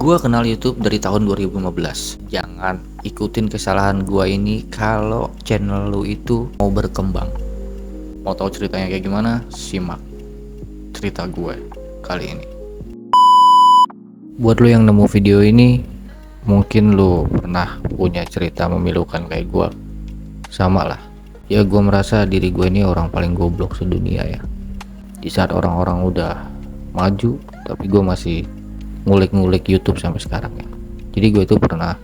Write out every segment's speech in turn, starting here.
Gua kenal YouTube dari tahun 2015. Jangan ikutin kesalahan gua ini kalau channel lu itu mau berkembang. Mau tahu ceritanya kayak gimana? Simak cerita gue kali ini. Buat lu yang nemu video ini, mungkin lu pernah punya cerita memilukan kayak gua. Sama lah. Ya gua merasa diri gue ini orang paling goblok sedunia ya. Di saat orang-orang udah maju, tapi gue masih ngulik-ngulik YouTube sampai sekarang ya. Jadi gue itu pernah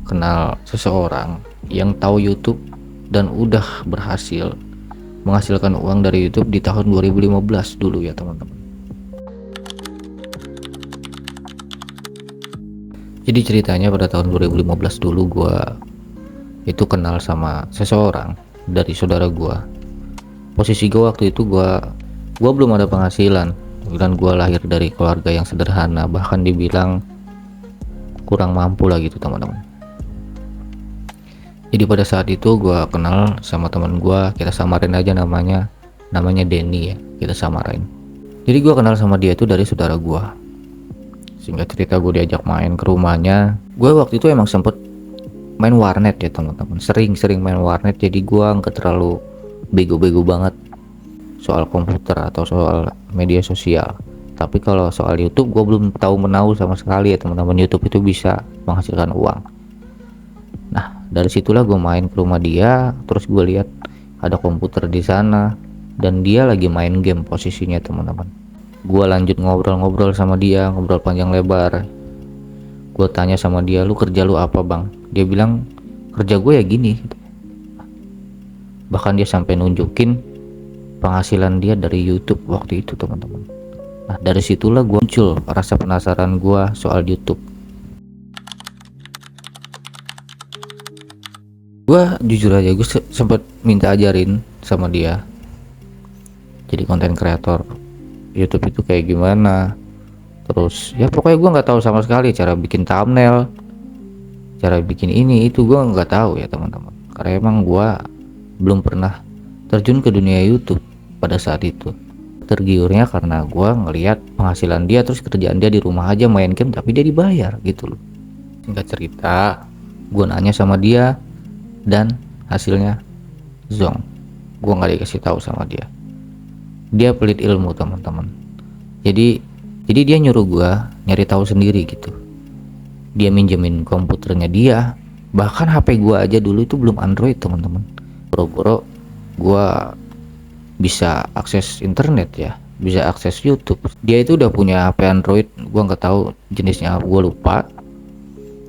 kenal seseorang yang tahu YouTube dan udah berhasil menghasilkan uang dari YouTube di tahun 2015 dulu ya teman-teman. Jadi ceritanya pada tahun 2015 dulu gue itu kenal sama seseorang dari saudara gue. Posisi gue waktu itu gue belum ada penghasilan dan gue lahir dari keluarga yang sederhana, bahkan dibilang kurang mampu lah gitu teman-teman. Jadi pada saat itu gue kenal sama teman gue, kita samarin aja namanya Denny ya, kita samarin. Jadi gue kenal sama dia itu dari saudara gue. Singkat cerita gue diajak main ke rumahnya. Gue waktu itu emang sempet main warnet ya teman-teman, sering main warnet. Jadi gue nggak terlalu bego-bego banget soal komputer atau soal media sosial. Tapi kalau soal YouTube gue belum tahu menahu sama sekali ya teman-teman. YouTube itu bisa menghasilkan uang. Nah dari situlah gue main ke rumah dia, terus gue lihat ada komputer di sana dan dia lagi main game posisinya teman-teman. Gue lanjut ngobrol-ngobrol sama dia, ngobrol panjang lebar. Gue tanya sama dia, lu kerja lu apa bang? Dia bilang kerja gue ya gini. Bahkan dia sampai nunjukin penghasilan dia dari YouTube waktu itu teman-teman. Nah dari situlah gue muncul rasa penasaran gue soal YouTube. Gue jujur aja gue sempet minta ajarin sama dia. Jadi konten kreator YouTube itu kayak gimana. Terus ya pokoknya gue nggak tahu sama sekali cara bikin thumbnail, cara bikin ini itu gue nggak tahu ya teman-teman. Karena emang gue belum pernah terjun ke dunia YouTube pada saat itu. Tergiurnya karena gue ngelihat penghasilan dia, terus kerjaan dia di rumah aja main game tapi dia dibayar gitu loh. Singkat cerita gue nanya sama dia dan hasilnya zong. Gue nggak dikasih tahu sama dia. Dia pelit ilmu teman-teman. Jadi dia nyuruh gue nyari tahu sendiri gitu. Dia minjemin komputernya dia, bahkan HP gue aja dulu itu belum Android teman-teman. Boro-boro gue bisa akses internet ya, bisa akses YouTube. Dia itu udah punya HP Android, gue nggak tahu jenisnya, gue lupa.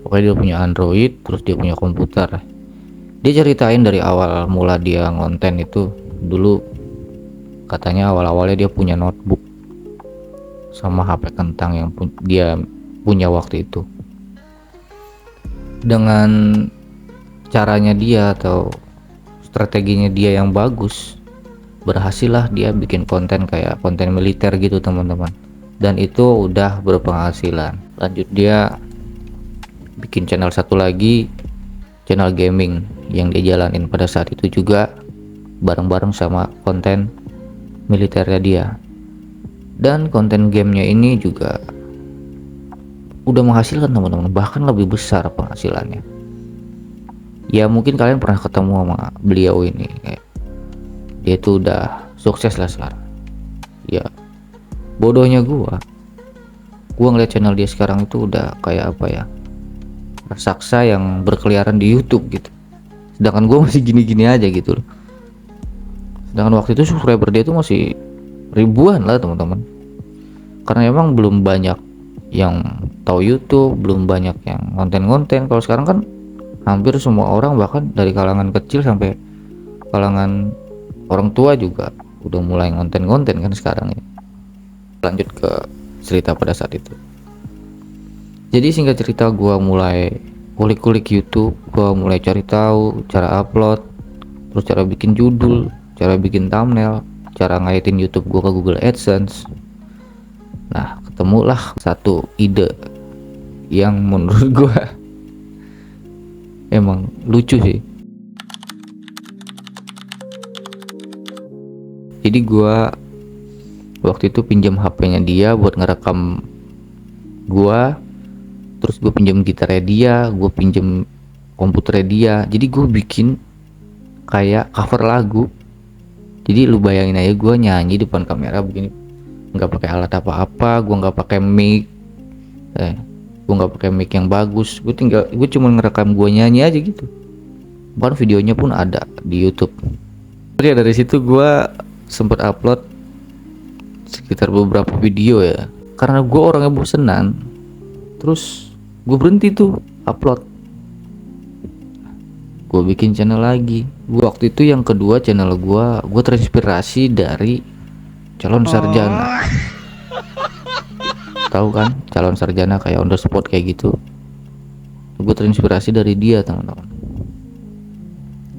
Pokoknya dia punya Android, terus dia punya komputer. Dia ceritain dari awal mula dia ngonten itu dulu, katanya awal-awalnya dia punya notebook sama HP kentang yang dia punya waktu itu. Dengan caranya dia atau strateginya dia yang bagus, berhasil lah dia bikin konten kayak konten militer gitu teman-teman, dan itu udah berpenghasilan. Lanjut dia bikin channel satu lagi, channel gaming yang dia jalanin pada saat itu juga bareng-bareng sama konten militernya dia. Dan konten gamenya ini juga udah menghasilkan teman-teman, bahkan lebih besar penghasilannya. Ya mungkin kalian pernah ketemu sama beliau ini, kayak dia tuh udah sukses lah sekarang. Ya bodohnya gua ngeliat channel dia sekarang itu udah kayak apa ya, raksasa yang berkeliaran di YouTube gitu. Sedangkan gua masih gini-gini aja gitu loh. Sedangkan waktu itu subscriber dia tuh masih ribuan lah teman-teman. Karena emang belum banyak yang tahu YouTube, belum banyak yang konten-konten. Kalau sekarang kan hampir semua orang, bahkan dari kalangan kecil sampai kalangan orang tua juga udah mulai konten-konten kan sekarang ya. Lanjut ke cerita pada saat itu. Jadi singkat cerita gue mulai kulik-kulik YouTube, gue mulai cari tahu cara upload, terus cara bikin judul, cara bikin thumbnail, cara ngaitin YouTube gue ke Google AdSense. Nah ketemulah satu ide yang menurut gue emang lucu sih. Jadi gue waktu itu pinjam HP-nya dia buat ngerekam gue terus gue pinjam gitarnya dia, gue pinjam komputernya dia, jadi gue bikin kayak cover lagu. Jadi lu bayangin aja gue nyanyi depan kamera begini, nggak pakai alat apa-apa, gue nggak pakai mic, gue nggak pakai mic yang bagus, gue cuma ngerekam gue nyanyi aja gitu. Bahkan videonya pun ada di YouTube. Jadi dari situ gue sempet upload sekitar beberapa video ya, karena gue orangnya bosenan. Terus gue berhenti tuh upload, gue bikin channel lagi. Waktu itu yang kedua channel gue terinspirasi dari calon sarjana. Tahu kan calon sarjana kayak on the spot kayak gitu. Gue terinspirasi dari dia teman-teman.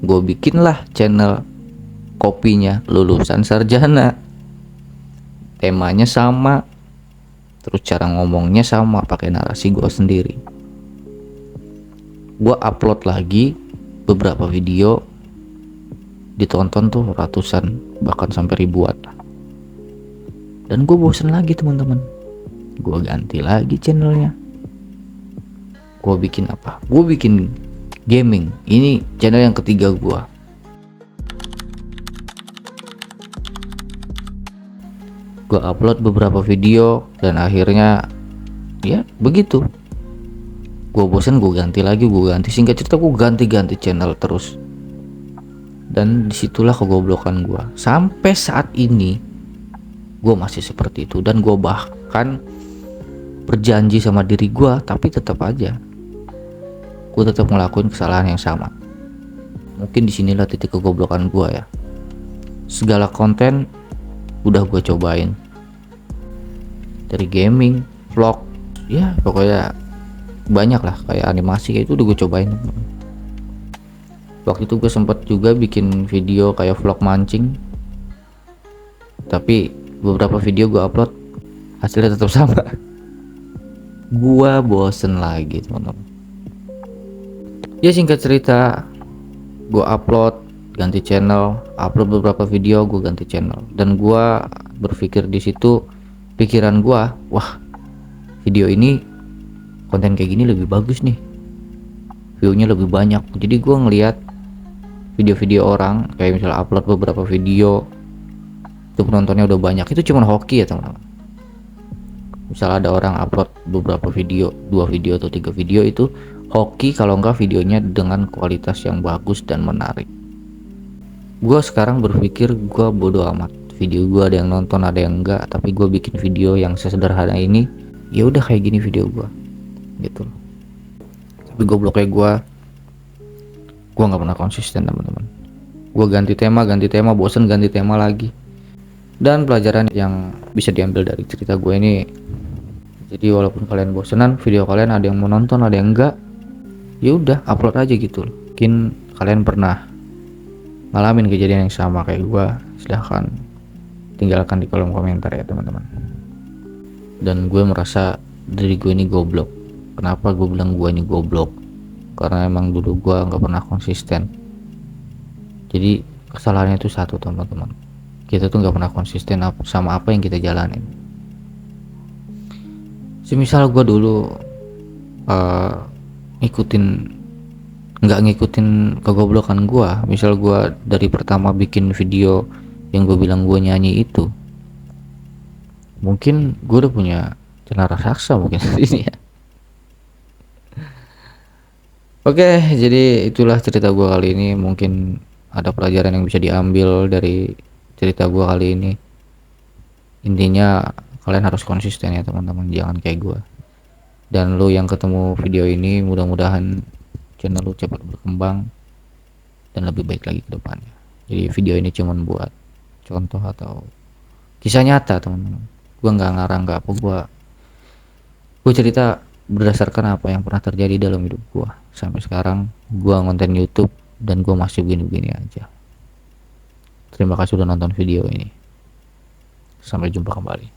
Gue bikin lah channel kopinya lulusan sarjana, temanya sama, terus cara ngomongnya sama, pakai narasi gue sendiri. Gue upload lagi beberapa video, ditonton tuh ratusan bahkan sampai ribuan. Dan gue bosen lagi teman-teman, gue ganti lagi channelnya. Gue bikin apa? Gue bikin gaming. Ini channel yang ketiga gue. Gue upload beberapa video dan akhirnya ya begitu. Gue bosen, gue ganti lagi, gue ganti. Singkat cerita gue ganti-ganti channel terus. Dan disitulah kegoblokan gue. Sampai saat ini gue masih seperti itu, dan gue bahkan berjanji sama diri gue, tapi tetap aja gue tetap ngelakuin kesalahan yang sama. Mungkin disinilah titik kegoblokan gue ya. Segala konten udah gue cobain, dari gaming, vlog, ya pokoknya banyak lah, kayak animasi kayak itu udah gue cobain. Waktu itu gue sempet juga bikin video kayak vlog mancing, tapi beberapa video gue upload hasilnya tetap sama. Gua bosen lagi teman-teman. Ya singkat cerita, gue upload, ganti channel, upload beberapa video, gue ganti channel. Dan gue berpikir di situ, pikiran gue, wah video ini konten kayak gini lebih bagus nih, viewnya lebih banyak. Jadi gue ngeliat video-video orang, kayak misalnya upload beberapa video, itu penontonnya udah banyak, itu cuma hoki ya teman-teman. Misalnya ada orang upload beberapa video, 2 video atau 3 video, itu hoki kalau enggak videonya dengan kualitas yang bagus dan menarik. Gue sekarang berpikir gue bodo amat, video gue ada yang nonton ada yang enggak, tapi gue bikin video yang sesederhana ini, ya udah kayak gini video gue gitu. Tapi gobloknya gue nggak pernah konsisten teman-teman. Gue ganti tema, bosen ganti tema lagi. Dan pelajaran yang bisa diambil dari cerita gue ini, jadi walaupun kalian bosenan, video kalian ada yang mau nonton ada yang enggak, ya udah upload aja gitu. Mungkin kalian pernah ngalamin kejadian yang sama kayak gue, silahkan tinggalkan di kolom komentar ya teman-teman. Dan gue merasa diri gue ini goblok. Kenapa gue bilang gue ini goblok? Karena emang dulu gue nggak pernah konsisten. Jadi kesalahannya itu satu teman-teman, kita tuh nggak pernah konsisten sama apa yang kita jalanin. Semisal gue dulu nggak ngikutin kegoblokan gue, misal gue dari pertama bikin video yang gue bilang gue nyanyi itu, mungkin gue udah punya channel raksasa mungkin ini ya. Oke, jadi itulah cerita gue kali ini. Mungkin ada pelajaran yang bisa diambil dari cerita gue kali ini. Intinya kalian harus konsisten ya teman-teman, jangan kayak gue. Dan lu yang ketemu video ini, mudah-mudahan channel lu cepat berkembang dan lebih baik lagi ke depannya. Jadi video ini cuman buat contoh atau kisah nyata teman-teman. Gue nggak ngarang, nggak apa, gue cerita berdasarkan apa yang pernah terjadi dalam hidup gue. Sampai sekarang gue ngonten YouTube dan gue masih begini-begini aja. Terima kasih sudah nonton video ini. Sampai jumpa kembali.